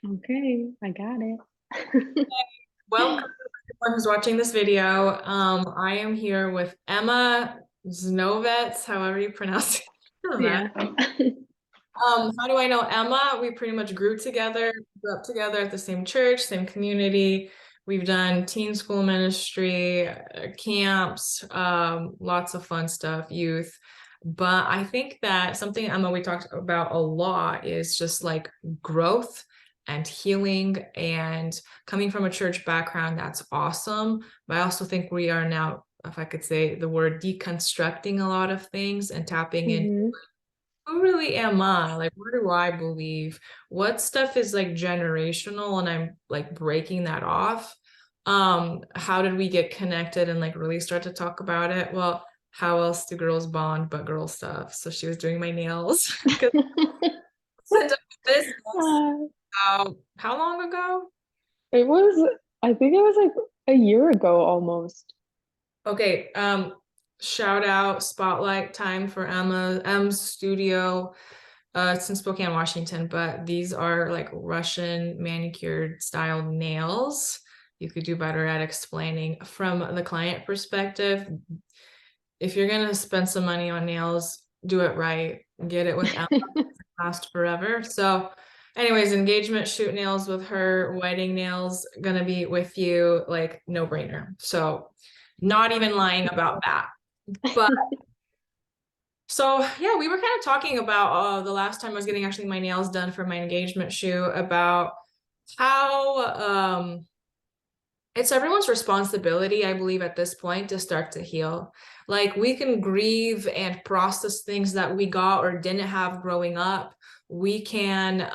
Okay, I got it. Welcome everyone who's watching this video. I am here with Emma Znovets, however you pronounce it. Doesn't matter. Yeah. How do I know Emma? We pretty much grew up together at the same church, same community. We've done teen school ministry, camps, lots of fun stuff, youth. But I think that something, Emma, we talked about a lot is just like growth and healing and coming from a church background. That's awesome. But I also think we are now, if I could say the word, deconstructing a lot of things and tapping in hmm who really am I? Like, what do I believe? What stuff is like generational and I'm like breaking that off? How did we get connected and like really start to talk about it? Well, how else do girls bond but girl stuff? So she was doing my nails. 'Cause this was Uh, how long ago? it was, I think it was like a year ago almost. Okay, shout out spotlight time for M's studio. It's in Spokane, Washington, but these are like Russian manicured style nails. You could do better at explaining from the client perspective. If you're gonna spend some money on nails, do it right. Get it with Emma, last forever. So, anyways, engagement shoot nails with her, wedding nails gonna be with you, like no brainer. So, not even lying about that. But so yeah, we were kind of talking about the last time I was getting actually my nails done for my engagement shoot about how it's everyone's responsibility, I believe, at this point to start to heal. Like we can grieve and process things that we got or didn't have growing up. We can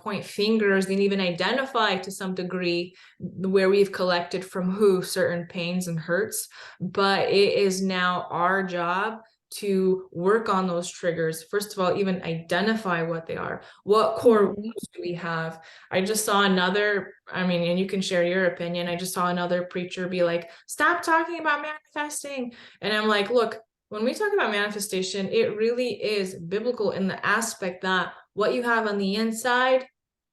point fingers and even identify to some degree where we've collected from who certain pains and hurts. But it is now our job to work on those triggers. First of all, even identify what they are. What core hmm wounds do we have? I just saw another, I mean, and you can share your opinion. I just saw another preacher be like, stop talking about manifesting. And I'm like, look, when we talk about manifestation, it really is biblical in the aspect that what you have on the inside,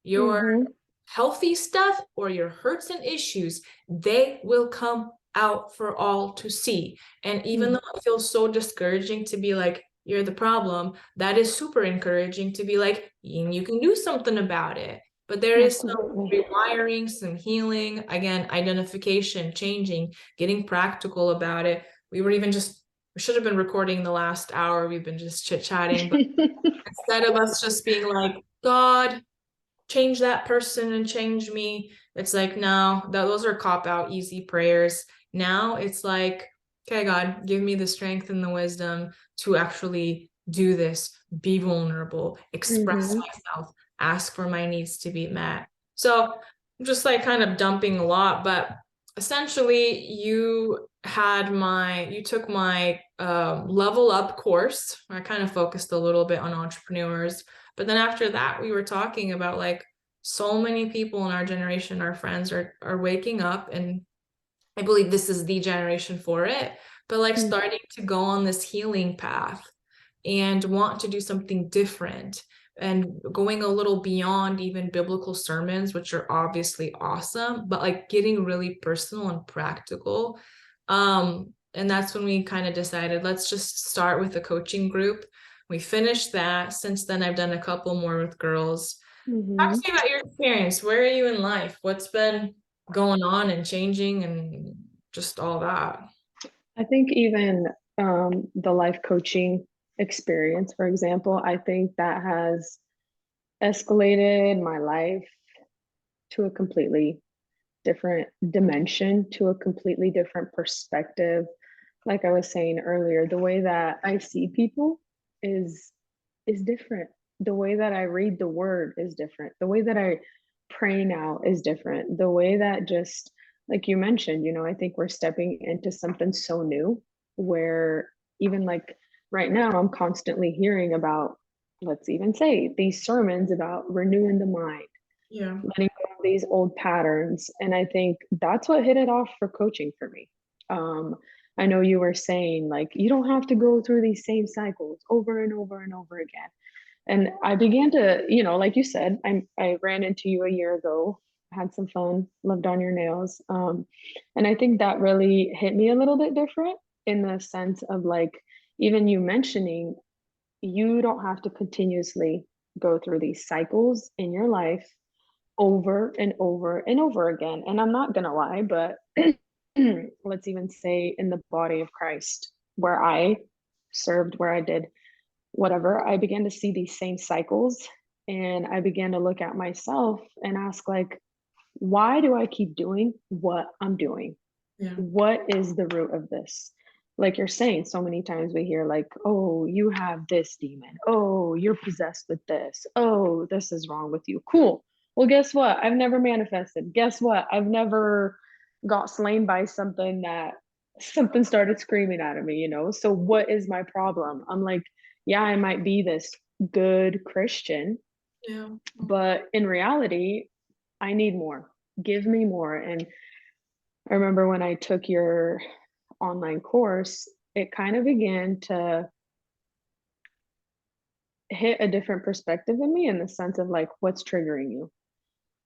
your hmm healthy stuff or your hurts and issues, they will come out for all to see. And even though it feels so discouraging to be like, you're the problem, that is super encouraging to be like, you can do something about it. But there is some Absolutely. rewiring, some healing, again, identification, changing, getting practical about it. We should have been recording the last hour. We've been just chit-chatting, but instead of us just being like, God, change that person and change me. It's like, no, those are cop out, easy prayers. Now it's like, okay, God, give me the strength and the wisdom to actually do this, be vulnerable, express hmm myself, ask for my needs to be met. So I'm just like kind of dumping a lot, but essentially you took my level up course. I kind of focused a little bit on entrepreneurs, but then after that, we were talking about like so many people in our generation, our friends are waking up, and I believe this is the generation for it, but like starting to go on this healing path and want to do something different and going a little beyond even biblical sermons, which are obviously awesome, but like getting really personal and practical. And that's when we kind of decided, let's just start with a coaching group. We finished that. Since then, I've done a couple more with girls. Talk hmm to me about your experience. Where are you in life? What's been going on and changing and just all that? I think even the life coaching experience, for example, I think that has escalated my life to a completely different dimension, to a completely different perspective. Like I was saying earlier, the way that I see people is is different. The way that I read the word is different. The way that I pray now is different. The way that just like you mentioned, I think we're stepping into something so new where even like right now I'm constantly hearing about, let's even say, these sermons about renewing the mind, Yeah. letting go of these old patterns. And I think that's what hit it off for coaching for me. Um, I know you were saying like you don't have to go through these same cycles over and over and over again. And I began to, like you said, I ran into you a year ago, had some fun, loved on your nails. And I think that really hit me a little bit different in the sense of like, even you mentioning you don't have to continuously go through these cycles in your life over and over and over again. And I'm not gonna lie, but let's even say in the body of Christ, where I served, where I did whatever, I began to see these same cycles. And I began to look at myself and ask, like, why do I keep doing what I'm doing? Yeah. What is the root of this? Like you're saying, so many times we hear, like, oh, you have this demon. Oh, you're possessed with this. Oh, this is wrong with you. Cool. Well, guess what? I've never manifested. Guess what? I've never got slain by something started screaming out of me, So what is my problem? I'm like, yeah, I might be this good Christian, Yeah. but in reality, I need more. Give me more. And I remember when I took your online course, it kind of began to hit a different perspective in me in the sense of like, what's triggering you?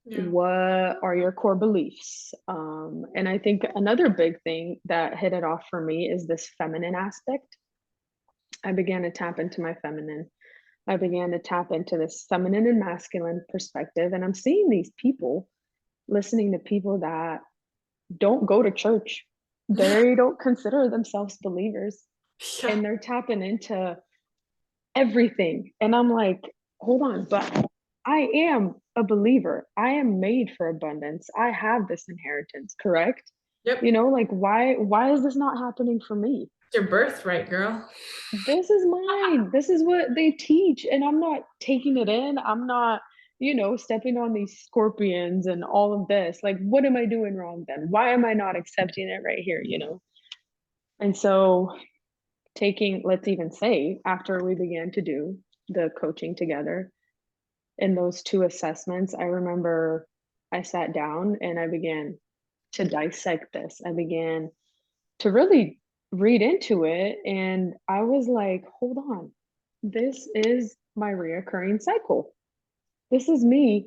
Yeah. What are your core beliefs? And I think another big thing that hit it off for me is this feminine aspect. I began to tap into my feminine. I began to tap into this feminine and masculine perspective. And I'm seeing these people, listening to people that don't go to church. They don't consider themselves believers, Yeah. and they're tapping into everything. And I'm like, hold on, but I am a believer. I am made for abundance. I have this inheritance, correct? Yep. Like why is this not happening for me? It's your birthright, girl. This is mine. This is what they teach, and I'm not taking it in. I'm not, stepping on these scorpions and all of this. Like, what am I doing wrong then? Why am I not accepting it right here? And so taking, let's even say, after we began to do the coaching together in those two assessments, I remember I sat down and I began to dissect this. I began to really read into it. And I was like, hold on, this is my reoccurring cycle. This is me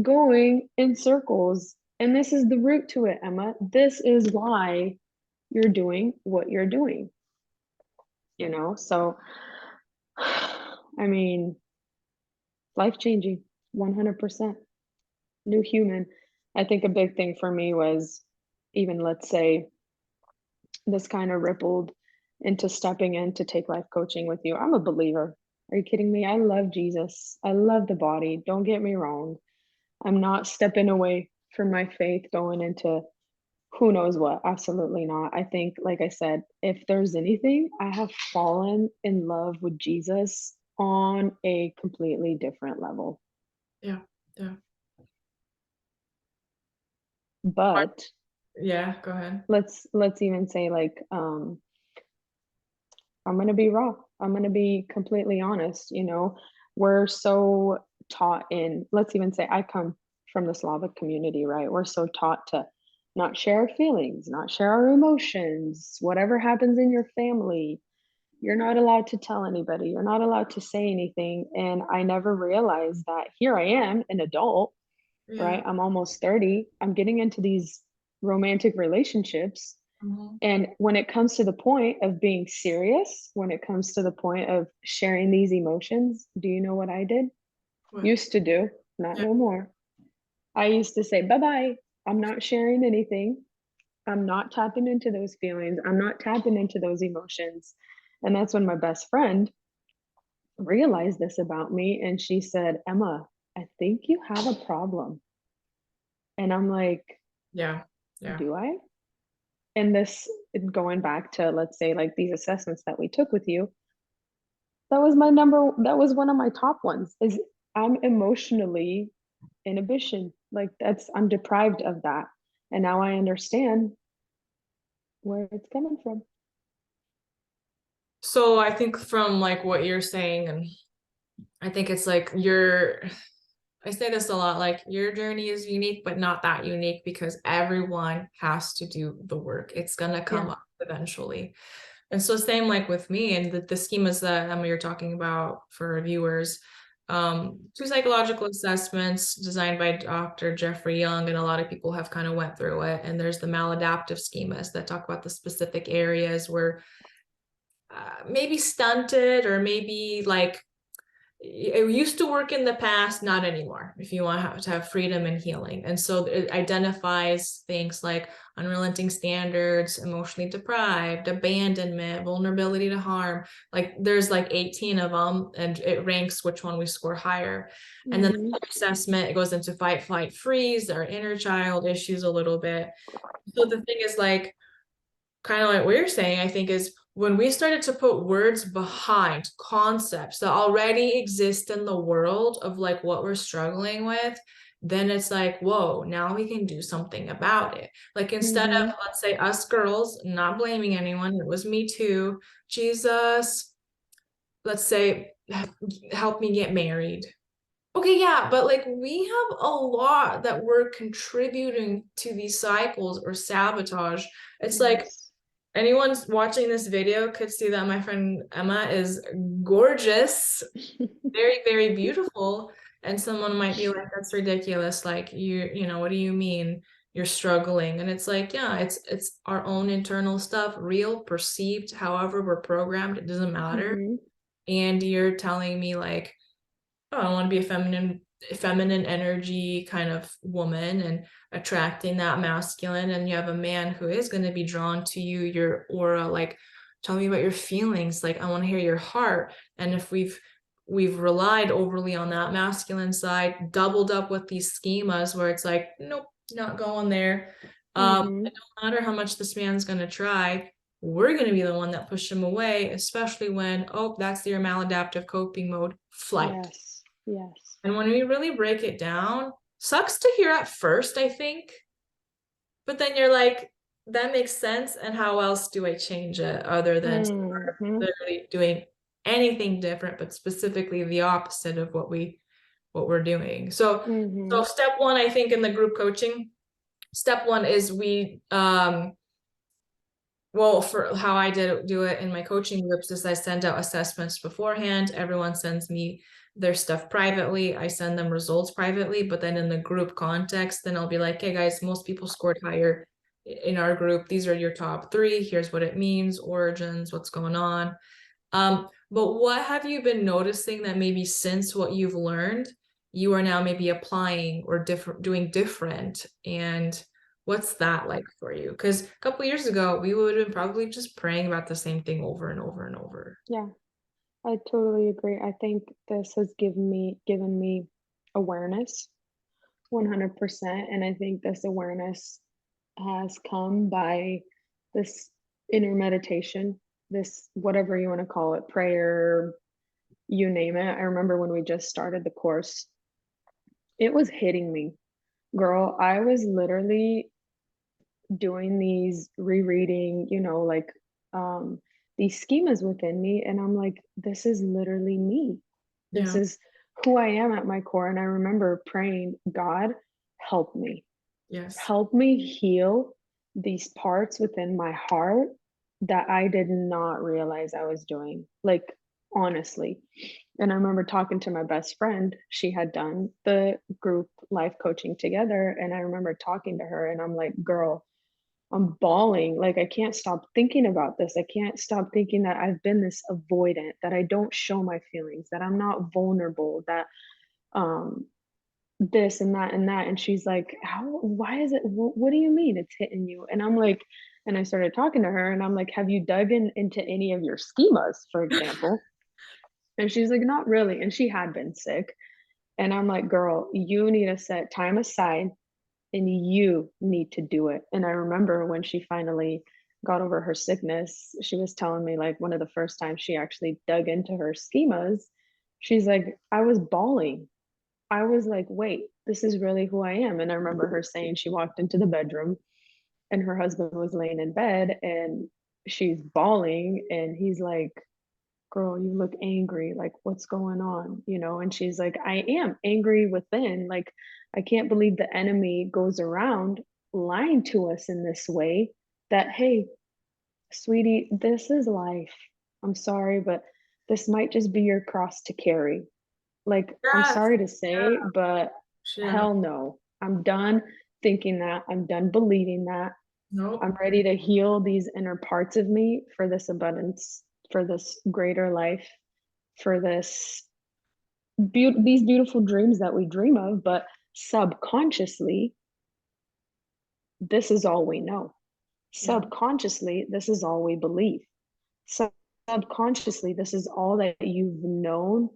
going in circles. And this is the root to it, Emma. This is why you're doing what you're doing. So, I mean, life changing, 100%. New human. I think a big thing for me was even, let's say, this kind of rippled into stepping in to take life coaching with you. I'm a believer. Are you kidding me? I love Jesus. I love the body. Don't get me wrong. I'm not stepping away from my faith going into who knows what. Absolutely not. I think, like I said, if there's anything, I have fallen in love with Jesus on a completely different level. Yeah. Yeah. But Yeah. Go ahead. let's even say, like, I'm going to be raw. I'm going to be completely honest. We're so taught in, let's even say I come from the Slavic community, right? We're so taught to not share our feelings, not share our emotions, whatever happens in your family. You're not allowed to tell anybody. You're not allowed to say anything. And I never realized that here I am, an adult, Yeah. right? I'm almost 30. I'm getting into these romantic relationships, Mhm. and when it comes to the point of being serious, when it comes to the point of sharing these emotions, do you know what I did? What? Used to do, not Yeah. no more. I used to say, bye bye. I'm not sharing anything. I'm not tapping into those feelings. I'm not tapping into those emotions. And that's when my best friend realized this about me. And she said, Emma, I think you have a problem. And I'm like, Yeah. Yeah. do I? And this, going back to, let's say, like these assessments that we took with you, that was one of my top ones, is I'm emotionally inhibition. Like I'm deprived of that. And now I understand where it's coming from. So I think from like what you're saying, and I think it's like I say this a lot, like your journey is unique, but not that unique because everyone has to do the work. It's gonna come Yeah. up eventually. And so same like with me and the schemas that Emma you're talking about for viewers. Two psychological assessments designed by Dr. Jeffrey Young, and a lot of people have kind of went through it. And there's the maladaptive schemas that talk about the specific areas where maybe stunted or maybe like it used to work in the past, not anymore, if you want to have freedom and healing. And so it identifies things like unrelenting standards, emotionally deprived, abandonment, vulnerability to harm. Like there's like 18 of them, and it ranks which one we score higher. And then Mm-hmm. the assessment, it goes into fight, flight, freeze, our inner child issues a little bit. So the thing is like, kind of like what you're saying, I think, is when we started to put words behind concepts that already exist in the world of like what we're struggling with, then it's like, whoa, now we can do something about it. Like instead of, Mm-hmm. let's say, us girls, not blaming anyone, it was me too, Jesus, let's say, help me get married. Okay, yeah, but like we have a lot that we're contributing to these cycles or sabotage. It's like Yes. anyone's watching this video could see that my friend Emma is gorgeous, very, very beautiful. And someone might be like, that's ridiculous. Like you know, what do you mean you're struggling? And it's like, yeah, it's our own internal stuff, real, perceived, however we're programmed, it doesn't matter. Mm-hmm. And you're telling me like, oh, I want to be a feminine energy kind of woman and attracting that masculine. And you have a man who is going to be drawn to you, your aura, like tell me about your feelings. Like I want to hear your heart. And if we've relied overly on that masculine side, doubled up with these schemas where it's like, nope, not going there. Mm-hmm. No matter how much this man's going to try, we're going to be the one that push him away, especially when, oh, that's your maladaptive coping mode, flight. Yes. Yes. And when we really break it down, sucks to hear at first, I think, but then you're like, that makes sense. And how else do I change it other than Mm-hmm. literally doing anything different, but specifically the opposite of what we're doing. So Mm-hmm. step one, I think, in the group coaching, step one is well, for how I do it in my coaching groups is I send out assessments beforehand. Everyone sends me their stuff privately. I send them results privately, but then in the group context, then I'll be like, hey guys, most people scored higher in our group. These are your top three. Here's what it means, origins, what's going on. But what have you been noticing that maybe since what you've learned, you are now maybe applying or doing different? And what's that like for you? Because a couple years ago, we would have been probably just praying about the same thing over and over and over. Yeah, I totally agree. I think this has given me awareness 100%. And I think this awareness has come by this inner meditation, this whatever you want to call it, prayer, you name it. I remember when we just started the course, it was hitting me. Girl, I was literally doing these rereading, um these schemas within me, and I'm like, this is literally me. This Yeah. is who I am at my core. And I remember praying, God, help me. Yes. Help me heal these parts within my heart that I did not realize I was doing. Like, honestly. And I remember talking to my best friend. She had done the group life coaching together. And I remember talking to her, and I'm like, girl, I'm bawling. Like, I can't stop thinking about this. I can't stop thinking that I've been this avoidant, that I don't show my feelings, that I'm not vulnerable, that um this and that and that. And she's like, how, why is it, what do you mean it's hitting you? And I'm like, and I started talking to her, and I'm like, have you dug into any of your schemas, for example? And she's like, not really. And she had been sick. And I'm like, girl, you need to set time aside, and you need to do it. And I remember when she finally got over her sickness, she was telling me, like, one of the first times she actually dug into her schemas, she's like, I was bawling. I was like, wait, this is really who I am. And I remember her saying she walked into the bedroom, and her husband was laying in bed, and she's bawling, and he's like, girl, you look angry. Like, what's going on? And she's like, I am angry within. Like, I can't believe the enemy goes around lying to us in this way, that, hey, sweetie, this is life. I'm sorry, but this might just be your cross to carry. Like, I'm Yes. sorry to Yeah. say, but Shit. hell no. I'm done thinking that. I'm done believing that. I'm Nope. ready to heal these inner parts of me for this abundance, for this greater life, for these beautiful dreams that we dream of, but subconsciously, this is all we know. Yeah. Subconsciously, this is all we believe. Subconsciously, this is all that you've known.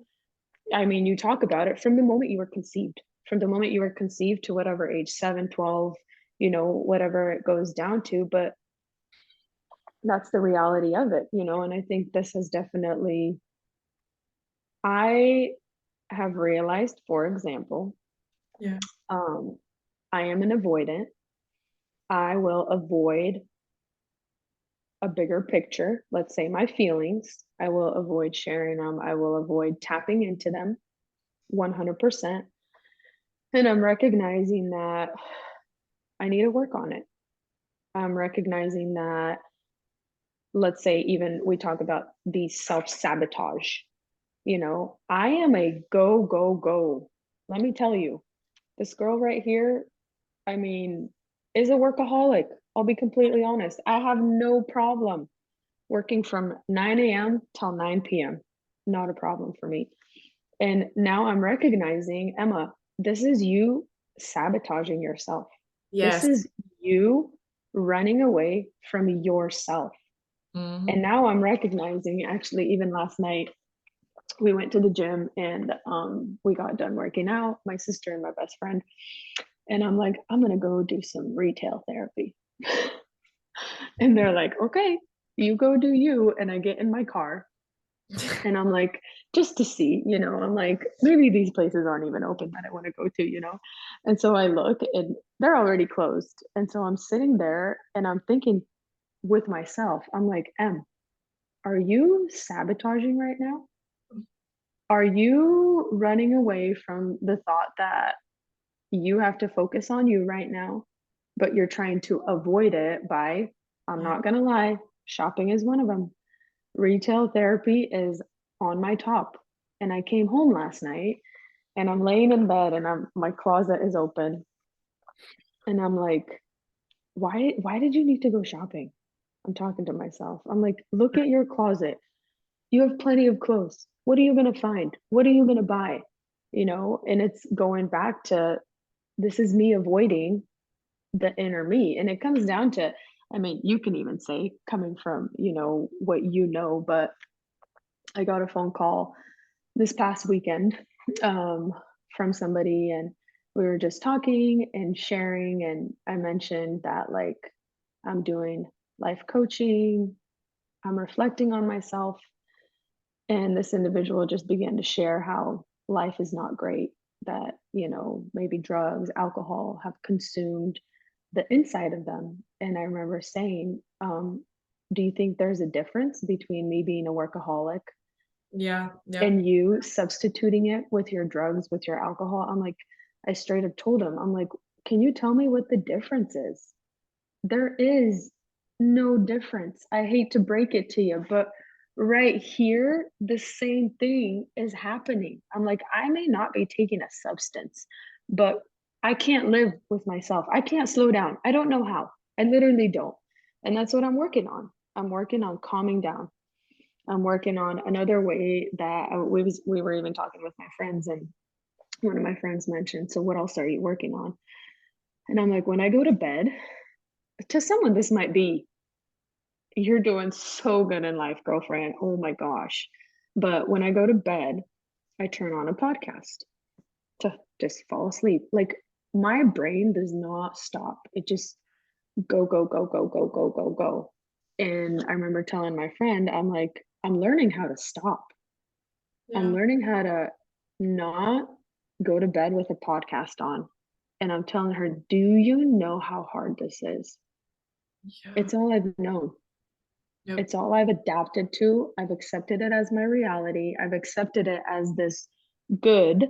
I mean, you talk about it from the moment you were conceived, from the moment you were conceived to whatever age, 7, 12, whatever it goes down to. But that's the reality of it, and I think this has definitely, I have realized, for example, Yeah. um, I am an avoidant. I will avoid a bigger picture, let's say my feelings. I will avoid sharing them. I will avoid tapping into them 100%. And I'm recognizing that I need to work on it. I'm recognizing that, let's say, even we talk about the self sabotage. I am a go, go, go. Let me tell you, this girl right here, I mean, is a workaholic. I'll be completely honest. I have no problem working from 9 a.m. till 9 p.m. Not a problem for me. And now I'm recognizing, Emma, this is you sabotaging yourself. This Yes. is you running away from yourself. And Hmm. now I'm recognizing, actually, even last night, we went to the gym and we got done working out, my sister and my best friend. And I'm like, I'm going to go do some retail therapy. And they're like, okay, you go do you. And I get in my car and I'm like, just to see, I'm like, maybe these places aren't even open that I want to go to. And so I look and they're already closed. And so I'm sitting there and I'm thinking with myself, I'm like, are you sabotaging right now? Are you running away from the thought that you have to focus on you right now, but you're trying to avoid it by, I'm Yeah. not going to lie, shopping is one of them. Retail therapy is on my top. And I came home last night and I'm laying in bed and my closet is open and I'm like, why did you need to go shopping? I'm talking to myself. I'm like, look at your closet. You have plenty of clothes. What are you going to find? What are you going to buy? And it's going back to, this is me avoiding the inner me. And it comes down to, I mean, you can even say coming from, what but I got a phone call this past weekend um, from somebody, and we were just talking and sharing. And I mentioned that, like, I'm doing life coaching, I'm reflecting on myself. And this individual just began to share how life is not great, that, maybe drugs, alcohol have consumed the inside of them. And I remember saying, do you think there's a difference between me being a workaholic Yeah. Yep. and you substituting it with your drugs, with your alcohol? I'm like, I straight up told him, I'm like, can you tell me what the difference is? There is no difference. I hate to break it to you, but right here, the same thing is happening. I'm like, I may not be taking a substance, but I can't live with myself. I can't slow down. I don't know how. I literally don't. And that's what I'm working on. I'm working on calming down. I'm working on another way that we were even talking with my friends, and one of my friends mentioned, so what else are you working on? And I'm like, when I go to bed, to someone this might be, you're doing so good in life, girlfriend. Oh my gosh. But when I go to bed, I turn on a podcast to just fall asleep. Like, my brain does not stop. It just go, go, go, go, go, go, go, go. And I remember telling my friend, I'm like, I'm learning how to stop. I'm Yeah. learning how to not go to bed with a podcast on. And I'm telling her, do you know how hard this is? Yeah. It's all I've known. Yep. It's all I've adapted to. I've accepted it as my reality. I've accepted it as this good,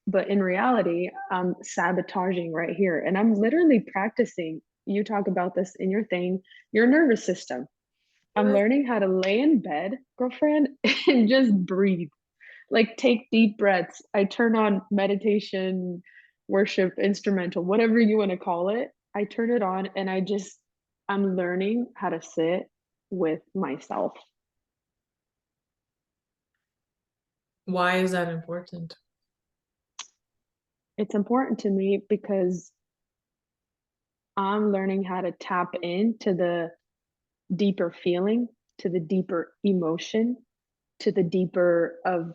but in reality, I'm sabotaging right here. And I'm literally practicing. You talk about this in your thing, your nervous system. I'm learning how to lay in bed, girlfriend, and just breathe. Like take deep breaths. I turn on meditation, worship, instrumental, whatever you want to call it. I turn it on and I'm learning how to sit with myself. Why is that important? It's important to me because I'm learning how to tap into the deeper feeling, to the deeper emotion, to the deeper of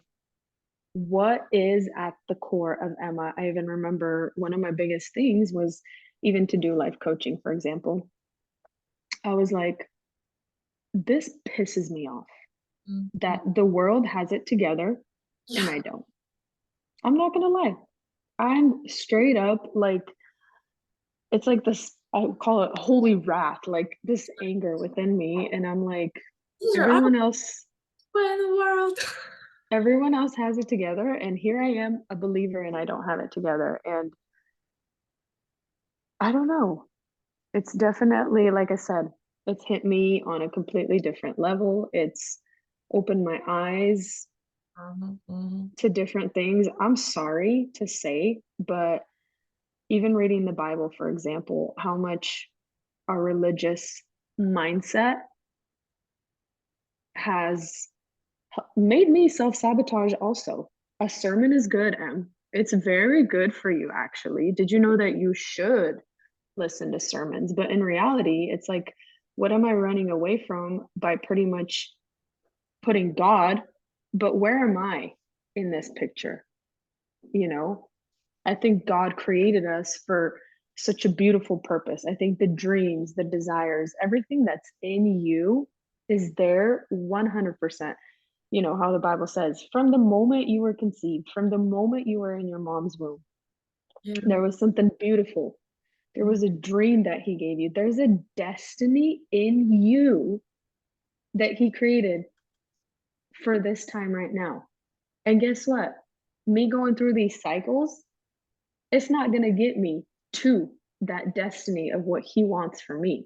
what is at the core of Emma. I even remember one of my biggest things was even to do life coaching, for example. I was like, this pisses me off Mhm. that the world has it together and Yeah. I don't. I'm not gonna lie. I'm straight up like, it's like this, I call it holy wrath, like this anger within me. And I'm like, These are everyone else, what in the world? everyone else has it together. And here I am, a believer, and I don't have it together. And I don't know. It's definitely, like I said, it's hit me on a completely different level. It's opened my eyes Mhm, mhm. to different things. I'm sorry to say, but even reading the Bible, for example, how much our religious mindset has made me self sabotage also. A sermon is good, Em. It's very good for you, actually. Did you know that you should listen to sermons? But in reality, it's like, what am I running away from by pretty much putting God? But where am I in this picture? You know, I think God created us for such a beautiful purpose. I think the dreams, the desires, everything that's in you is there 100%. You know how the Bible says, from the moment you were conceived, from the moment you were in your mom's womb, Yeah. there was something beautiful. There was a dream that he gave you. There's a destiny in you that he created for this time right now. And guess what? Me going through these cycles, it's not going to get me to that destiny of what he wants for me.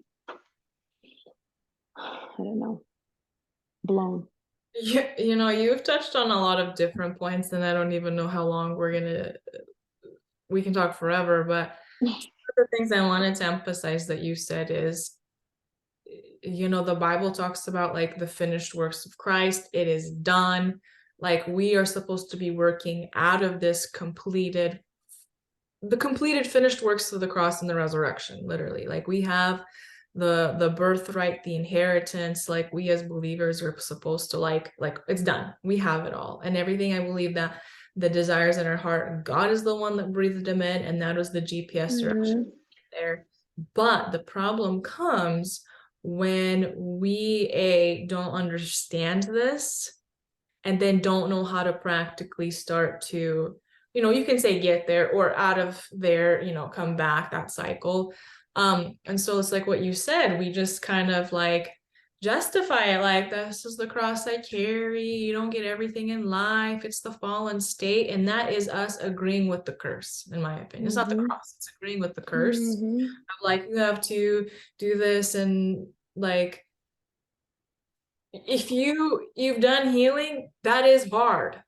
I don't know. Blown. Yeah, you've touched on a lot of different points, and I don't even know how long we can talk forever, but the things I wanted to emphasize that you said is, the Bible talks about like the finished works of Christ. It is done. Like we are supposed to be working out of this the completed finished works of the cross and the resurrection, literally. Like we have the birthright, the inheritance. Like we as believers are supposed to like it's done. We have it all. And everything, I believe that the desires in our heart, God is the one that breathed them in, and that was the GPS direction Mm-hmm. there. But the problem comes when we don't understand this, and then don't know how to practically start to, you can say get there, or out of there, come back, that cycle. And so it's like what you said, we just kind of like justify it, like this is the cross I carry, you don't get everything in life, it's the fallen state. And that is us agreeing with the curse, in my opinion. It's not the Mm-hmm. cross, it's agreeing with the curse Mm-hmm. of like, you have to do this. And like, if you've done healing, that is hard.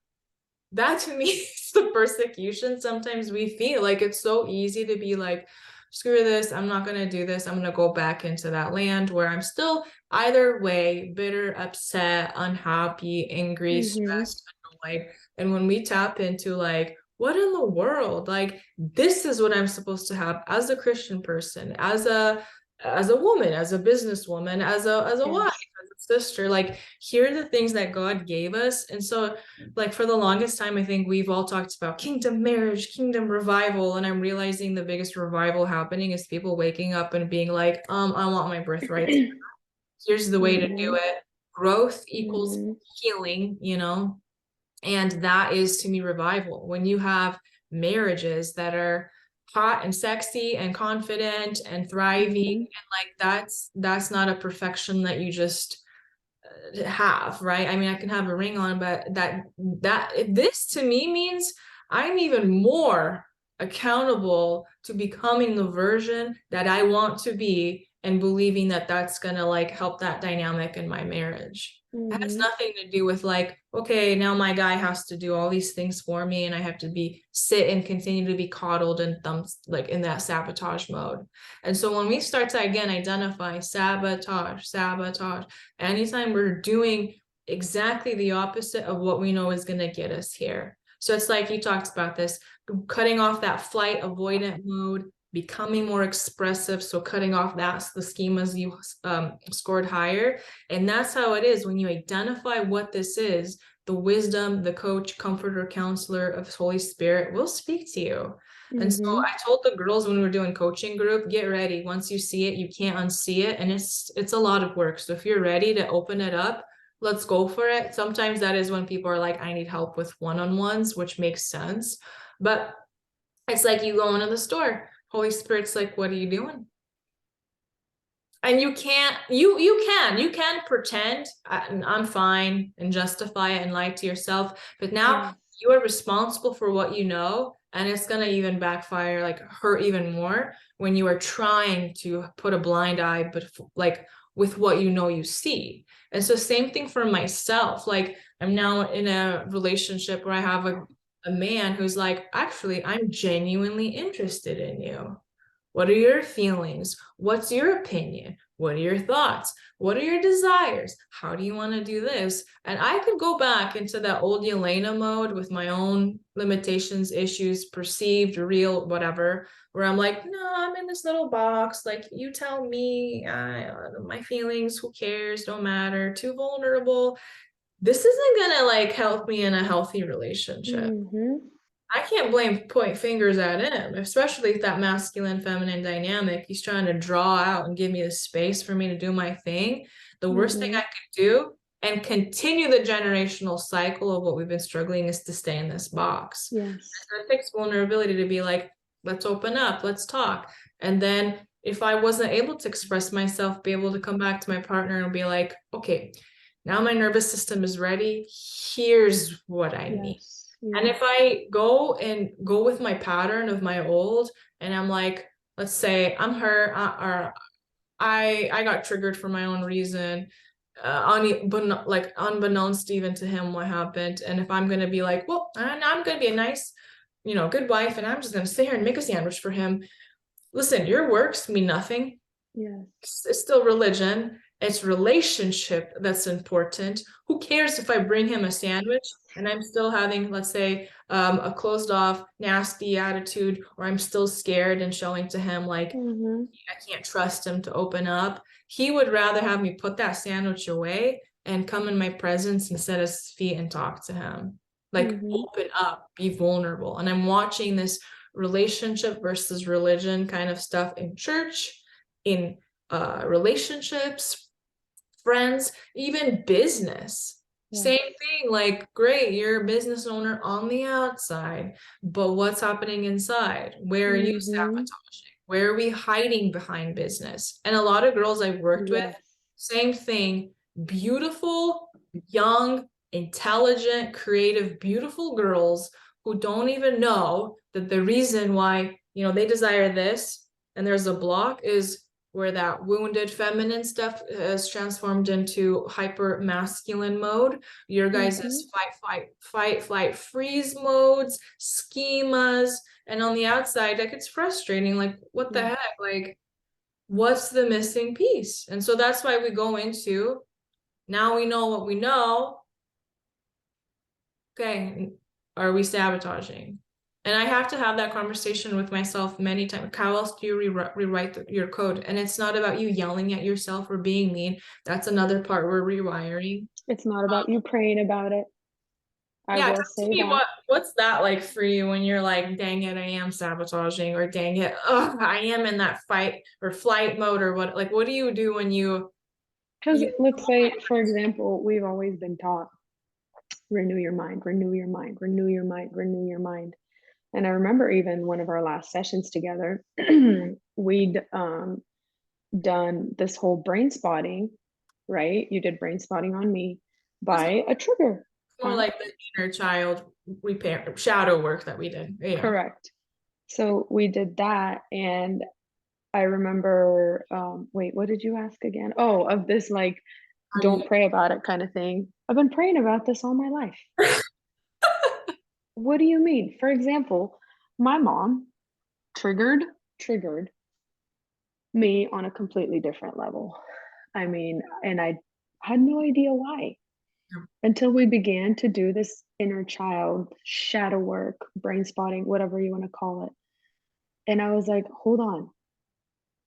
That to me is the persecution. Sometimes we feel like it's so easy to be like, screw this, I'm not going to do this, I'm going to go back into that land where I'm still either way bitter, upset, unhappy, angry, Mm-hmm. stressed, annoyed. And when we tap into like, what in the world, like this is what I'm supposed to have as a Christian person, as a woman, as a businesswoman, as a wife, Yes. as a sister, like here are the things that God gave us. And so like for the longest time, I think we've all talked about kingdom marriage, kingdom revival, and I'm realizing the biggest revival happening is people waking up and being like, I want my birthright. Here's the way to do Mm-hmm. it. Growth equals Mm-hmm. healing. And that is to me revival. When you have marriages that are hot and sexy and confident and thriving, Mm-hmm. and like that's not a perfection that you just have, right? I mean, I can have a ring on, but that this to me means I'm even more accountable to becoming the version that I want to be and believing that that's gonna like help that dynamic in my marriage. It has Mm-hmm. nothing to do with like, okay, now my guy has to do all these things for me and I have to be sit and continue to be coddled and thumped like in that sabotage mode. And so when we start to again identify sabotage, anytime we're doing exactly the opposite of what we know is going to get us here. So it's like you talked about this, cutting off that flight avoidant mode, becoming more expressive. So cutting off that's the schemas you scored higher. And that's how it is when you identify what this is. The wisdom, the coach, comforter, counselor of Holy Spirit will speak to you. And so Mm-hmm. I told the girls when we were doing coaching group, get ready. Once you see it, you can't unsee it. And it's a lot of work. So if you're ready to open it up, let's go for it. Sometimes that is when people are like, I need help with one-on-ones, which makes sense. But it's like you go into the store. Holy Spirit's like, what are you doing? And you can't, you can pretend I'm fine and justify it and lie to yourself. But now Yes. you are responsible for what you know. And it's going to even backfire, like hurt even more when you are trying to put a blind eye, but like with what you know you see. And so same thing for myself. Like I'm now in a relationship where I have a man who's like, actually, I'm genuinely interested in you. What are your feelings? What's your opinion? What are your thoughts? What are your desires? How do you want to do this? And I could go back into that old Yelena mode with my own limitations, issues, perceived, real, whatever, where I'm like, no, I'm in this little box. Like, you tell me, my feelings, who cares? Don't matter. Too vulnerable. This isn't going to like help me in a healthy relationship. Mm-hmm. I can't point fingers at him, especially if that masculine feminine dynamic. He's trying to draw out and give me the space for me to do my thing. The worst thing I Mm-hmm. could do and continue the generational cycle of what we've been struggling is to stay in this box. Yes. So it takes vulnerability to be like, let's open up, let's talk. And then if I wasn't able to express myself, be able to come back to my partner and be like, okay, now my nervous system is ready. Here's what I need. Yes. And Yes. if I go with my pattern of my old, and I'm like, let's say I'm her, or I got triggered for my own reason, but like unbeknownst even to him what happened. And if I'm gonna be like, well, I'm gonna be a nice, good wife, and I'm just gonna sit here and make a sandwich for him. Listen, your works mean nothing. Yes. It's still religion. It's relationship that's important. Who cares if I bring him a sandwich and I'm still having, let's say, a closed off, nasty attitude, or I'm still scared and showing to him like Mm-hmm. I can't trust him to open up. He would rather have me put that sandwich away and come in my presence and set his feet and talk to him. Like Mm-hmm. open up, be vulnerable. And I'm watching this relationship versus religion kind of stuff in church, in relationships, friends, even business. Same Yes. thing, like, great, you're a business owner on the outside, but what's happening inside? Where are you Mm-hmm. sabotaging? Where are we hiding behind business? And a lot of girls I've worked with, Yes. same thing, beautiful, young, intelligent, creative, beautiful girls who don't even know that the reason why, they desire this and there's a block is where that wounded feminine stuff is transformed into hyper masculine mode. Your guys' Mm-hmm. fight, flight, freeze modes, schemas, and on the outside, like it's frustrating. Like, what the Yes. heck? Like, what's the missing piece? And so that's why we go into now we know what we know. Okay, are we sabotaging? And I have to have that conversation with myself many times. How else do you rewrite your code? And it's not about you yelling at yourself or being mean. That's another part we're rewiring. It's not about you praying about it. I Yeah, will talk to say me. that. What's that like for you when you're like, dang it, I am sabotaging, or dang it, I am in that fight or flight mode, or what? Like, what do you do when Because you let's say, for example, we've always been taught renew your mind, renew your mind, renew your mind, renew your mind. And I remember even one of our last sessions together, we'd done this whole brain spotting, right? You did brain spotting on me it's by a trigger. more Huh? like the inner child repair shadow work that we did. Yeah. Correct. So we did that. And I remember, wait, what did you ask again? Oh, of this like, How do you don't pray about it kind of thing. I've been praying about this all my life. What do you mean? For example, my mom triggered triggered me on a completely different level. I mean, and I had no idea why until we began to do this inner child shadow work, brain spotting, whatever you want to call it. And I was like, hold on,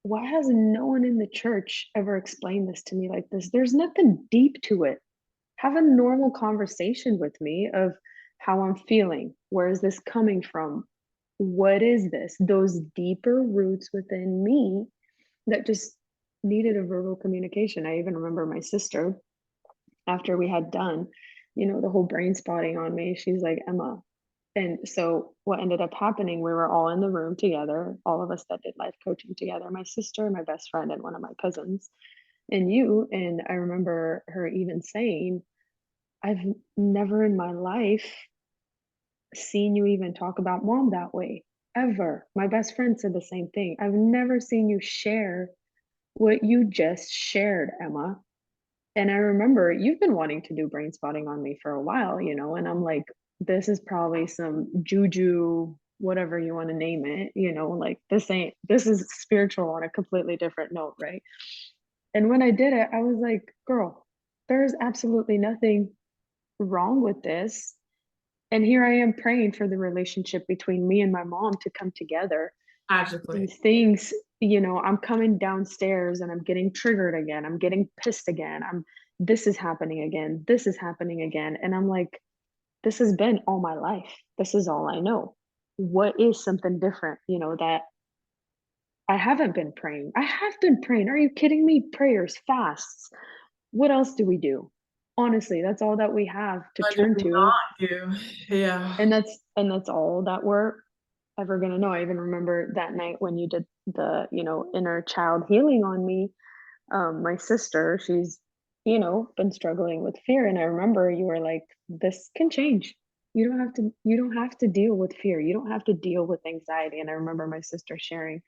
why has no one in the church ever explained this to me like this? There's nothing deep to it. Have a normal conversation with me of how I'm feeling. Where is this coming from? What is this? Those deeper roots within me that just needed a verbal communication. I even remember my sister, after we had done, the whole brain spotting on me, she's like, Emma. And so what ended up happening, we were all in the room together, all of us that did life coaching together, my sister, my best friend, and one of my cousins, and you. And I remember her even saying, I've never in my life seen you even talk about mom that way, ever. My best friend said the same thing. I've never seen you share what you just shared, Emma. And I remember you've been wanting to do brain spotting on me for a while, and I'm like, this is probably some juju, whatever you want to name it, like this is spiritual on a completely different note, right? And when I did it, I was like, girl, there's absolutely nothing wrong with this. And here I am praying for the relationship between me and my mom to come together. magically? These things, I'm coming downstairs and I'm getting triggered again. I'm getting pissed again. This is happening again. This is happening again. And I'm like, this has been all my life. This is all I know. What is something different, that I haven't been praying? I have been praying. Are you kidding me? Prayers, fasts. What else do we do? Honestly, that's all that we have to What do turn we to. not do? Yeah. And that's all that we're ever gonna know. I even remember that night when you did the, inner child healing on me. My sister, she's, been struggling with fear. And I remember you were like, this can change. You don't have to deal with fear. You don't have to deal with anxiety. And I remember my sister sharing,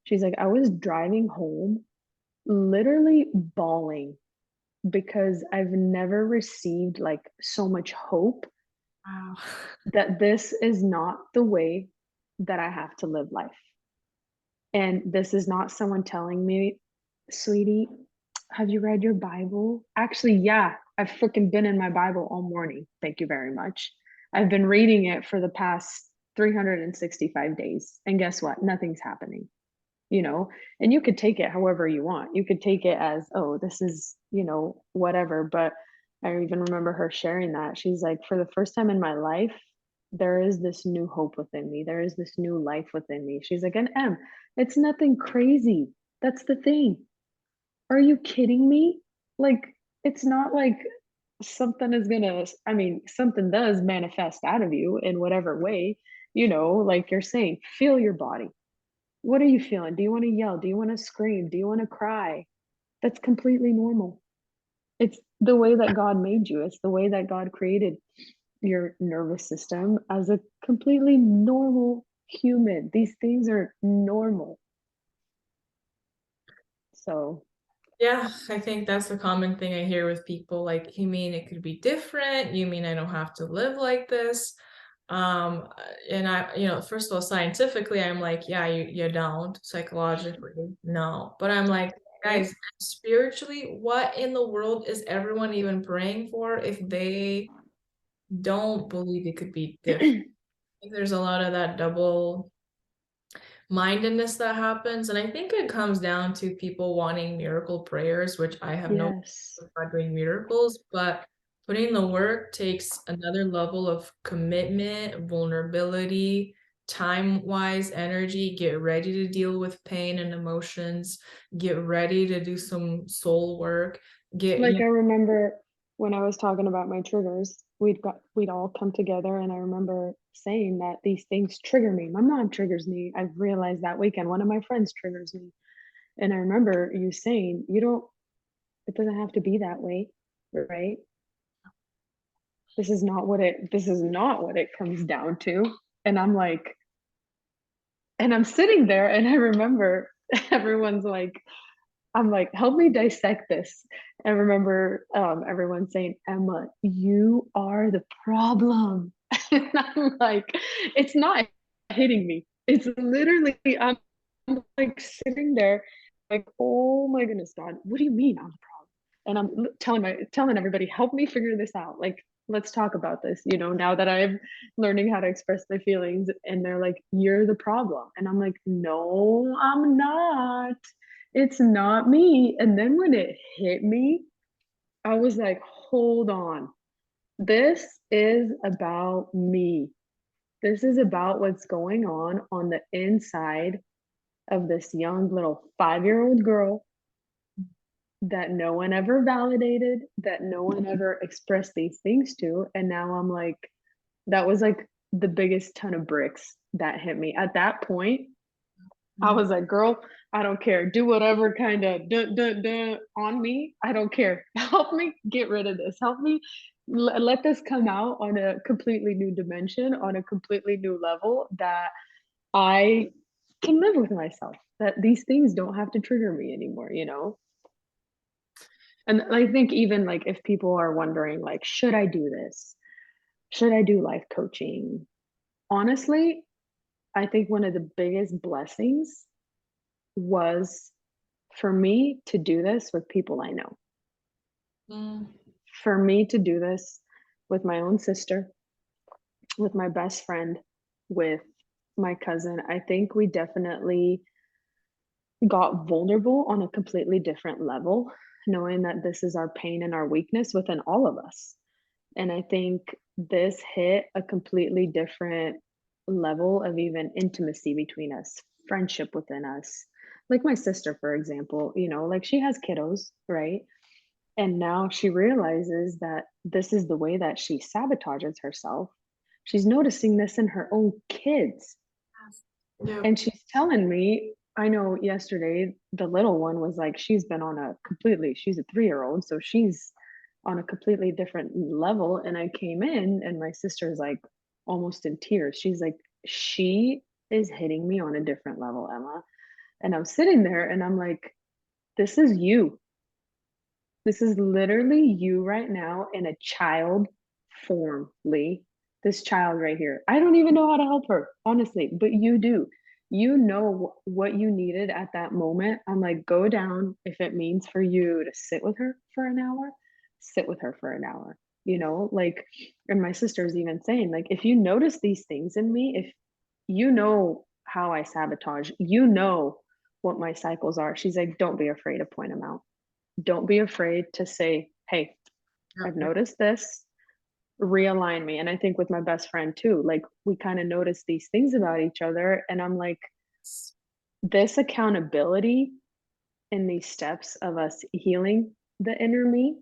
she's like, I was driving home, literally bawling because I've never received like so much hope Wow. that this is not the way that I have to live life. And this is not someone telling me, sweetie, have you read your Bible? Actually, yeah, I've freaking been in my Bible all morning. Thank you very much. I've been reading it for the past 365 days. And guess what? Nothing's happening, you know? And you could take it however you want. You could take it as, oh, this is, whatever. But I even remember her sharing that. She's like, for the first time in my life, there is this new hope within me. There is this new life within me. She's like, and it's nothing crazy. That's the thing. Are you kidding me? Like, it's not like something is gonna, I mean, something does manifest out of you in whatever way, like you're saying, feel your body. What are you feeling? Do you want to yell? Do you want to scream? Do you want to cry? That's completely normal. It's the way that God made you. It's the way that God created your nervous system as a completely normal human. These things are normal. So, Yeah, I think that's the common thing I hear with people. Like, you mean it could be different? You mean I don't have to live like this? And first of all, scientifically, I'm like, yeah, you don't. Psychologically, no. But I'm like, right? guys, spiritually, what in the world is everyone even praying for if they don't believe it could be different? I think there's a lot of that double mindedness that happens. And I think it comes down to people wanting miracle prayers, which I have no Yes. about doing miracles, but putting the work takes another level of commitment, vulnerability, time-wise energy. Get ready to deal with pain and emotions. Get ready to do some soul work. Get, Like I remember when I was talking about my triggers, we'd all come together and I remember saying that these things trigger me. My mom triggers me. I realized that weekend one of my friends triggers me. And I remember you saying, it doesn't have to be that way, right? This is not what it comes down to. And I'm like, and I'm sitting there and I remember everyone's like, I'm like, help me dissect this. I remember everyone saying, Emma, you are the problem. And I'm like, it's not hitting me. It's literally, I'm like sitting there, like, oh my goodness, God, what do you mean I'm the problem? And I'm telling everybody, help me figure this out. Like, let's talk about this, now that I'm learning how to express my feelings. And they're like, you're the problem. And I'm like, no, I'm not. It's not me. And then when it hit me, I was like, hold on. This is about me. This is about what's going on the inside of this young little 5-year-old girl that no one ever validated, that no one ever expressed these things to. And now I'm like, that was like the biggest ton of bricks that hit me. At that point, I was like, girl, I don't care. Do whatever kind of on me. I don't care. Help me get rid of this. Help me let this come out on a completely new dimension, on a completely new level that I can live with myself. That these things don't have to trigger me anymore. And I think even like if people are wondering, like, should I do this? Should I do life coaching? Honestly, I think one of the biggest blessings was for me to do this with people I know, Mm. for me to do this with my own sister, with my best friend, with my cousin. I think we definitely got vulnerable on a completely different level, knowing that this is our pain and our weakness within all of us. And I think this hit a completely different level of even intimacy between us, friendship within us. Like my sister, for example, like she has kiddos, right? And now she realizes that this is the way that she sabotages herself. She's noticing this in her own kids. Yeah. And she's telling me, I know yesterday the little one was like, she's a 3-year-old, so she's on a completely different level. And I came in and my sister's like almost in tears. She's like, she is hitting me on a different level, Emma. And I'm sitting there and I'm like, this is you. This is literally you right now in a child form, Lee. This child right here. I don't even know how to help her, honestly, but you do. You know what you needed at that moment. I'm like, go down. If it means for you to sit with her for an hour, sit with her for an hour. Like, and my sister's even saying, like, if you notice these things in me, if you know how I sabotage, what my cycles are. She's like, don't be afraid to point them out. Don't be afraid to say, hey, I've Yeah. noticed this, realign me. And I think with my best friend too, like we kind of notice these things about each other. And I'm like, this accountability in these steps of us healing the inner me,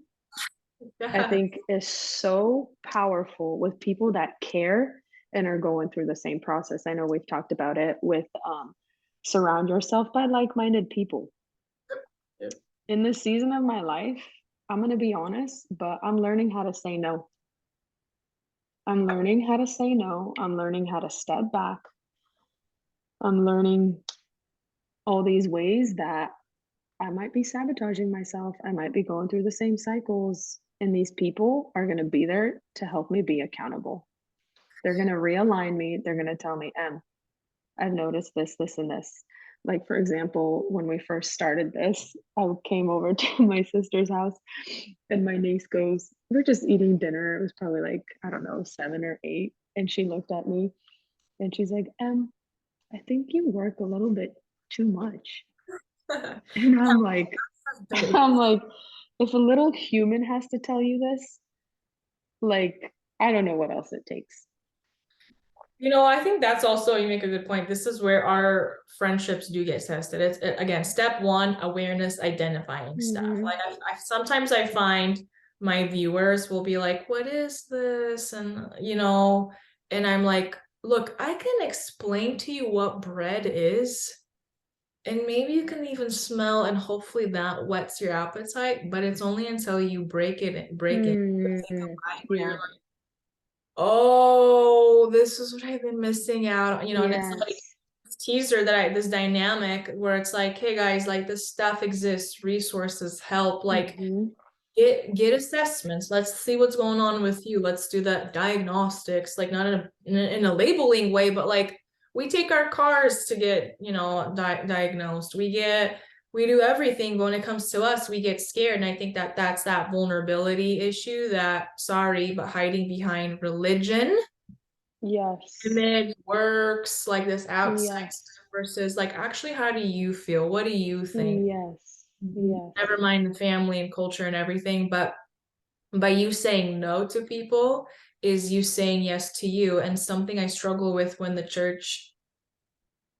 I Yeah. think is so powerful with people that care and are going through the same process. I know we've talked about it with surround yourself by like-minded people. Yeah. In this season of my life, I'm going to be honest, but I'm learning how to say no. I'm learning how to say no. I'm learning how to step back. I'm learning all these ways that I might be sabotaging myself. I might be going through the same cycles. And these people are going to be there to help me be accountable. They're going to realign me. They're going to tell me, I've noticed this, this, and this. Like, for example, when we first started this, I came over to my sister's house and my niece goes, we're just eating dinner. It was probably like, I don't know, 7 or 8. And she looked at me and she's like, I think you work a little bit too much. And I'm like, I'm like, if a little human has to tell you this, like, I don't know what else it takes. I think that's also, you make a good point. This is where our friendships do get tested. It's again, step one, awareness, identifying stuff. Mm-hmm. Like sometimes I find my viewers will be like, what is this? And I'm like, look, I can explain to you what bread is, and maybe you can even smell, and hopefully that whets your appetite, but it's only until you break it, Mm-hmm. where you're Yeah. like, oh, this is what I've been missing out on, and it's like Yes. teaser this dynamic where it's like, hey guys, like this stuff exists, resources, help, like Mm-hmm. get assessments. Let's see what's going on with you. Let's do that diagnostics, like not in a labeling way, but like we take our cars to get, diagnosed. We do everything, but when it comes to us, we get scared. And I think that's that vulnerability issue that, sorry, but hiding behind religion, Yes. image, works, like this outside Yes. stuff versus like actually, how do you feel? What do you think? Yes. Yes. Never mind the family and culture and everything, but by you saying no to people is you saying yes to you. And something I struggle with when the church,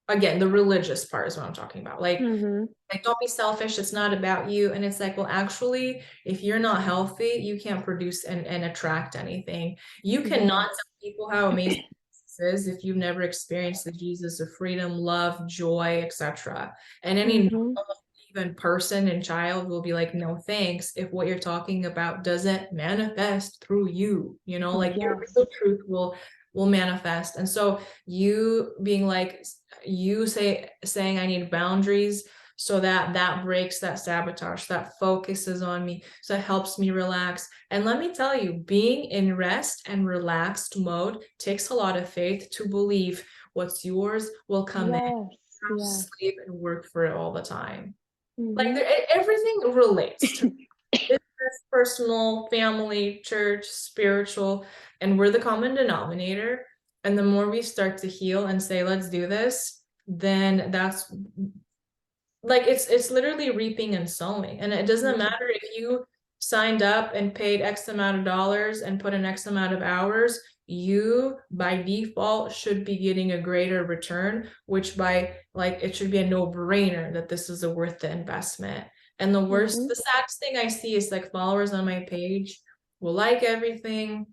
again, the religious part is what I'm talking about. Mm-hmm. Like don't be selfish, it's not about you. And it's like, well, actually, if you're not healthy, you can't produce and attract anything. You cannot Yes. tell people how amazing this is if you've never experienced the Jesus of freedom, love, joy, etc. And any Mm-hmm. normal, even person and child will be like, no thanks, if what you're talking about doesn't manifest through you, like your real Yes. truth will manifest. And so you being like, you saying I need boundaries, so that breaks that sabotage, that focuses on me, so it helps me relax. And let me tell you, being in rest and relaxed mode takes a lot of faith to believe what's yours will come in. Yes. You have to Yes. sleep and work for it all the time. Like Mm-hmm. everything relates to business, personal, family, church, spiritual, and we're the common denominator. And the more we start to heal and say, let's do this, then that's like it's literally reaping and sowing. And it doesn't Mm-hmm. matter if you signed up and paid X amount of dollars and put an X amount of hours, you by default should be getting a greater return, which by like it should be a no-brainer that this is a worth the investment. And Mm-hmm. the saddest thing I see is like followers on my page will like everything,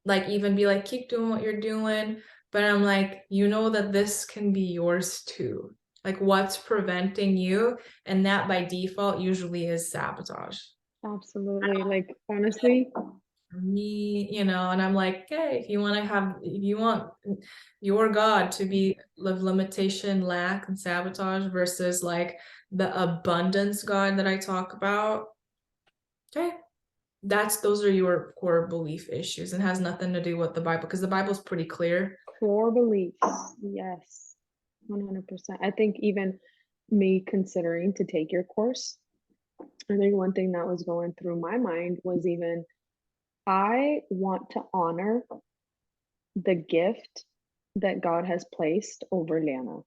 like even be like, keep doing what you're doing. But I'm like, that this can be yours too. Like what's preventing you? And that by default usually is sabotage. Absolutely. Like honestly, For me, and I'm like, okay, if you want your God to be limitation, lack, and sabotage versus like the abundance God that I talk about, okay, those are your core belief issues and has nothing to do with the Bible, because the Bible's pretty clear. core beliefs. Yes. 100%. I think even me considering to take your course, I think one thing that was going through my mind was even I want to honor the gift that God has placed over Lana.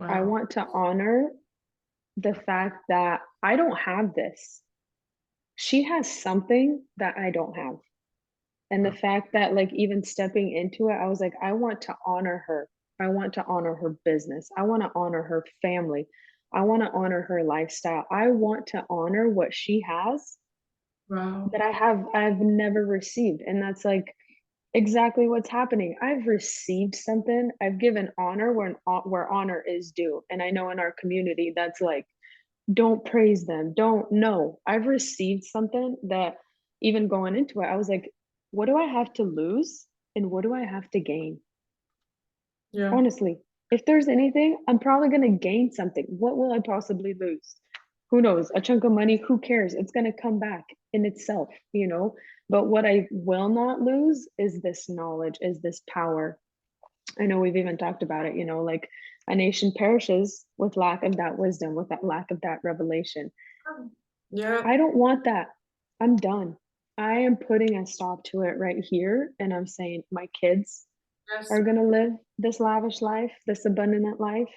I Wow. want to honor the fact that I don't have this. She has something that I don't have. And the fact that, like, even stepping into it, I was like, I want to honor her. I want to honor her business. I want to honor her family. I want to honor her lifestyle. I want to honor what she has Wow. that I've never received. And that's like exactly what's happening. I've received something. I've given honor where honor is due. And I know in our community that's like, don't praise them. Don't know. I've received something that even going into it, I was like, what do I have to lose and what do I have to gain? Yeah. Honestly, if there's anything, I'm probably going to gain something. What will I possibly lose? Who knows? A chunk of money, who cares? It's going to come back in itself. But what I will not lose is this knowledge, is this power. I know we've even talked about it, like a nation perishes with lack of that wisdom, with that lack of that revelation. Yeah. I don't want that. I'm done. I am putting a stop to it right here. And I'm saying my kids Yes. are going to live this lavish life, this abundant life,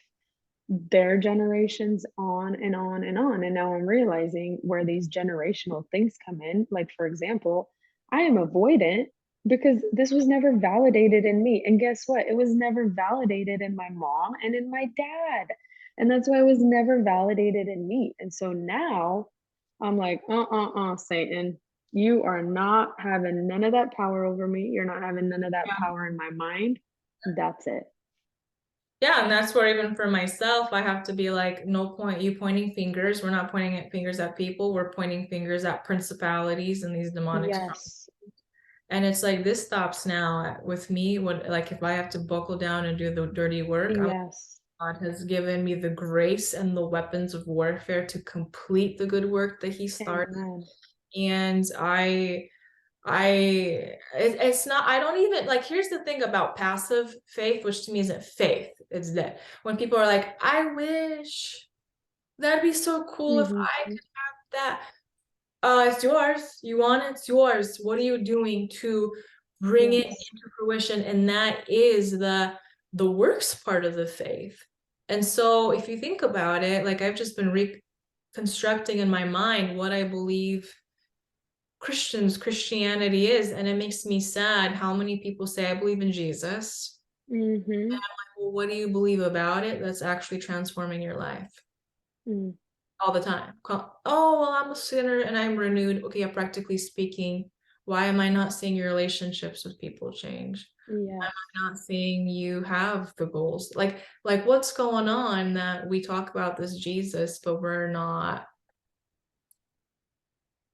their generations on and on and on. And now I'm realizing where these generational things come in. Like, for example, I am avoidant because this was never validated in me. And guess what? It was never validated in my mom and in my dad. And that's why it was never validated in me. And so now I'm like, Satan, you are not having none of that power over me. You're not having none of that Yeah. power in my mind. That's it. Yeah, and that's where even for myself, I have to be like, no point you pointing fingers. We're not pointing fingers at people. We're pointing fingers at principalities and these demonic. Yes. And it's like this stops now with me. What, like, if I have to buckle down and do the dirty work, Yes. God has given me the grace and the weapons of warfare to complete the good work that He started. Amen. And it's not, I don't even like, here's the thing about passive faith, which to me isn't faith. It's that when people are like, I wish that'd be so cool if I Mm-hmm. could have that. It's yours. You want it, it's yours. What are you doing to bring it Yes. into fruition? And that is the works part of the faith. And so if you think about it, like I've just been reconstructing in my mind what I believe Christianity is, and it makes me sad how many people say I believe in Jesus. Mm-hmm. Well, what do you believe about it that's actually transforming your life? Mm. All the time. Oh, well, I'm a sinner and I'm renewed. Okay, yeah, practically speaking, why am I not seeing your relationships with people change? Yes. Not seeing you have the goals. Like what's going on that we talk about this Jesus, but we're not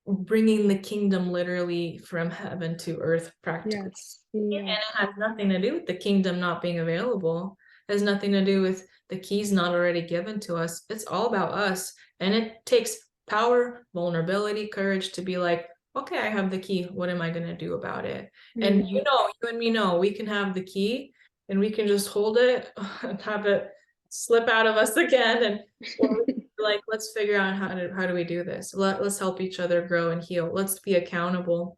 bringing the kingdom literally from heaven to earth practically. Yes. And Yes. it has nothing to do with the kingdom not being available. It has nothing to do with the keys not already given to us. It's all about us. And it takes power, vulnerability, courage to be like, okay, I have the key. What am I going to do about it? And Mm-hmm. you and me know we can have the key and we can just hold it and have it slip out of us again. And or like, let's figure out how do we do this? Let's help each other grow and heal. Let's be accountable,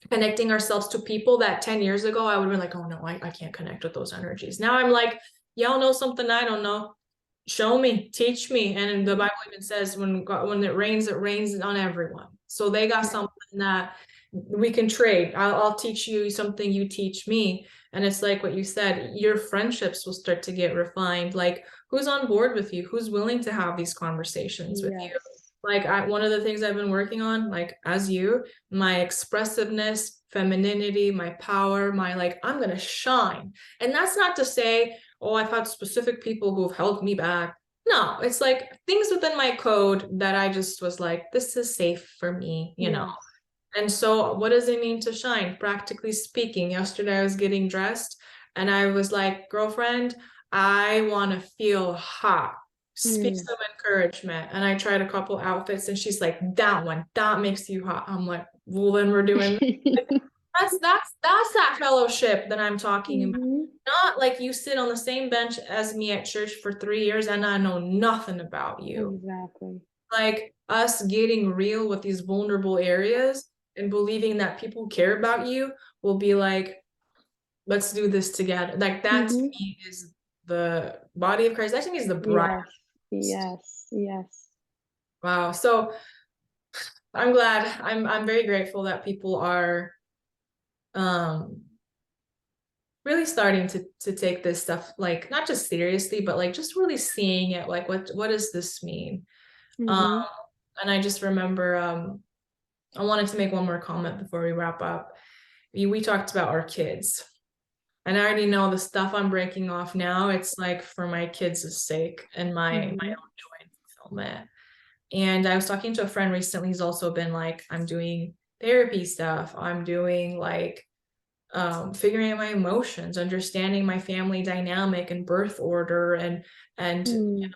connecting ourselves to people that 10 years ago I would have been like, oh no, I can't connect with those energies. Now I'm like, y'all know something I don't know. Show me, teach me. And the Bible even says when it rains on everyone. So they got Right. something that we can trade. I'll teach you something, you teach me. And it's like what you said, your friendships will start to get refined. Like who's on board with you? Who's willing to have these conversations with you? Yes. Like one of the things I've been working on, like as you, my expressiveness, femininity, my power, my like, I'm gonna shine. And that's not to say, oh, I've had specific people who've held me back. No, it's like things within my code that I just was like, this is safe for me, you know. Yes. And so, what does it mean to shine? Practically speaking, yesterday I was getting dressed and I was like, girlfriend, I want to feel hot. Speak Mm. some encouragement. And I tried a couple outfits and she's like, that one, that makes you hot. I'm like, well, then we're doing that's that fellowship that I'm talking about. Mm-hmm. Not like you sit on the same bench as me at church for 3 years and I know nothing about you. Exactly. Like us getting real with these vulnerable areas and believing that people care about you will be like, let's do this together. Like that to Mm-hmm. me is the body of Christ. That to me is the bride. Yes. Yes. Yes. Wow. So I'm glad. I'm very grateful that people are um really starting to take this stuff like not just seriously, but like just really seeing it like what does this mean? Um Mm-hmm. and I just remember I wanted to make one more comment before we wrap up. We talked about our kids. And I already know the stuff I'm breaking off now, it's like for my kids' sake and my own Mm-hmm. joy and fulfillment. And I was talking to a friend recently who's also been like, I'm doing therapy stuff. I'm doing like figuring out my emotions, understanding my family dynamic and birth order and Mm.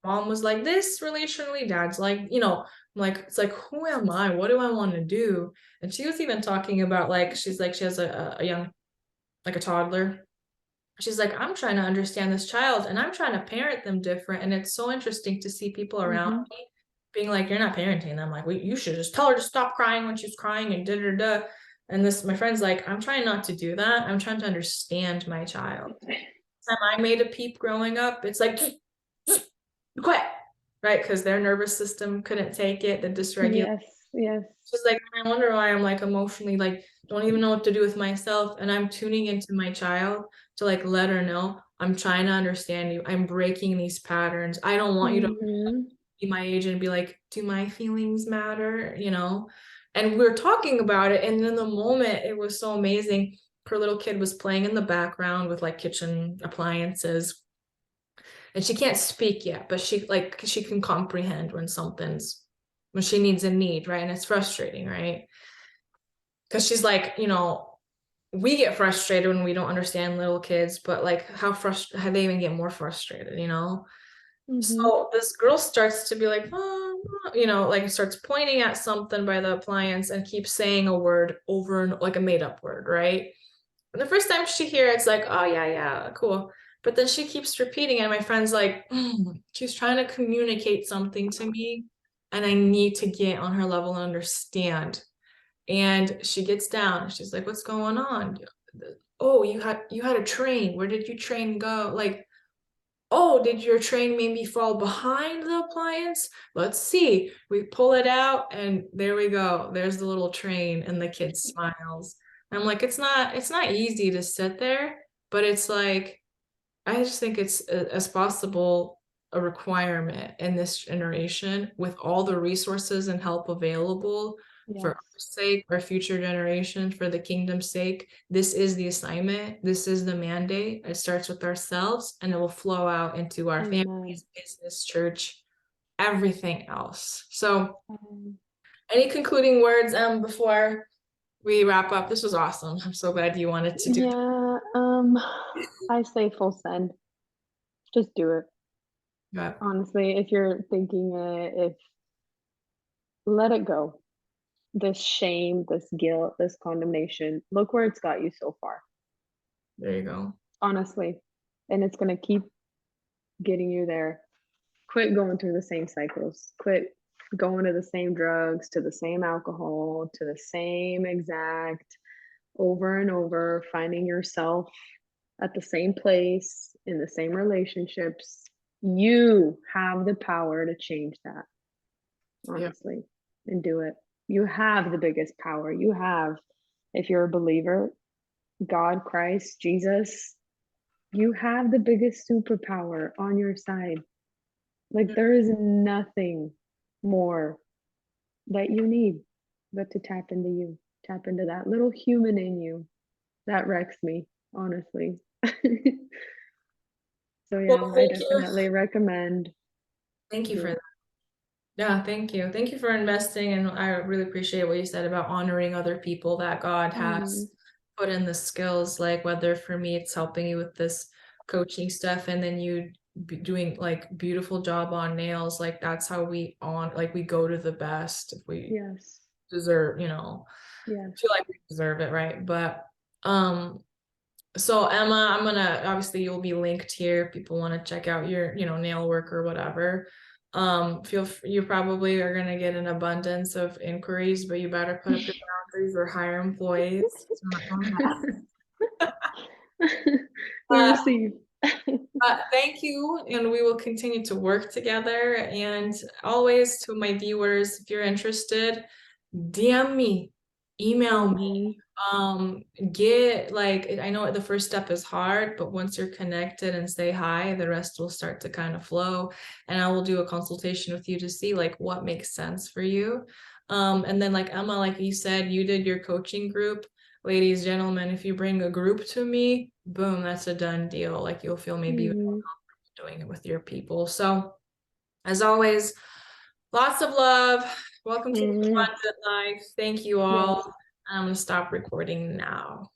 mom was like this relationally, dad's like, I'm like, it's like, who am I? What do I want to do? And she was even talking about like, she's like, she has a young, like a toddler. She's like, I'm trying to understand this child and I'm trying to parent them different. And it's so interesting to see people around Mm-hmm. me being like, you're not parenting them. Like, you should just tell her to stop crying when she's crying and da da da. And this, my friend's like, I'm trying not to do that. I'm trying to understand my child. Time I made a peep growing up, it's like, quit, right? Because their nervous system couldn't take it, the dysregulation. Yes. Yes. Just like, I wonder why I'm like emotionally, like, don't even know what to do with myself. And I'm tuning into my child to like let her know I'm trying to understand you. I'm breaking these patterns. I don't want you to Mm-hmm. be my age and be like, do my feelings matter? And we are talking about it. And in the moment, it was so amazing. Her little kid was playing in the background with like kitchen appliances and she can't speak yet, but she can comprehend when she needs a need, right? And it's frustrating, right? because she's like, we get frustrated when we don't understand little kids, but like how they even get more frustrated, Mm-hmm. So this girl starts to be like, oh, like starts pointing at something by the appliance and keeps saying a word over and like a made up word, right? And the first time she hears it's like, oh yeah, yeah, cool. But then she keeps repeating it, and my friend's like, she's trying to communicate something to me, and I need to get on her level and understand. And she gets down. She's like, "What's going on? Oh, you had a train. Where did your train go? Like, oh, did your train maybe fall behind the appliance? Let's see." We pull it out, and there we go. There's the little train, and the kid smiles. I'm like, it's not easy to sit there, but it's like I just think it's as possible a requirement in this generation with all the resources and help available for our Yes. sake, our future generations, for the kingdom's sake. This is the assignment. This is the mandate. It starts with ourselves and it will flow out into our Amen. families, business, church, everything else. So, Um, any concluding words, before we wrap up? This was awesome. I'm so glad you wanted to do yeah, I say full send. Just do it. that. Honestly, if you're thinking it, if let it go. This shame, this guilt, this condemnation, look where it's got you so far. There you go. Honestly. And it's gonna keep getting you there. Quit going through the same cycles. Quit going to the same drugs, to the same alcohol, to the same exact over and over, finding yourself at the same place in the same relationships. You have the power to change that, Yeah. honestly, and do it. You have the biggest power. You have, if you're a believer, God, Christ, Jesus, you have the biggest superpower on your side. Like there is nothing more that you need but to tap into you, tap into that little human in you that wrecks me, honestly. So Well, yeah, I thank you. definitely recommend Thank you do for it. that. Yeah, thank you. Thank you for investing. And I really appreciate what you said about honoring other people that God Mm, has put in the skills. Like whether for me it's helping you with this coaching stuff and then you be doing like beautiful job on nails. Like that's how we go to the best if we yes, deserve, yes. feel like we deserve it, right? But um so Emma, I'm gonna obviously you'll be linked here if people want to check out your, nail work or whatever. You probably are gonna get an abundance of inquiries, but you better put up your boundaries or hire employees. It's not gonna We happen. receive. Thank you, and we will continue to work together. And always to my viewers, if you're interested, DM me, email me. Hmm. Um, get like I know the first step is hard, but once you're connected and say hi, the rest will start to kind of flow. And I will do a consultation with you to see like what makes sense for you. And then like Emma, like you said, you did your coaching group. Ladies, gentlemen, if you bring a group to me, boom, that's a done deal. Like you'll feel maybe even more Hmm. comfortable doing it with your people. So as always, lots of love. Welcome to the Hmm. abundant life. Thank you all. Yes. I'm gonna stop recording now.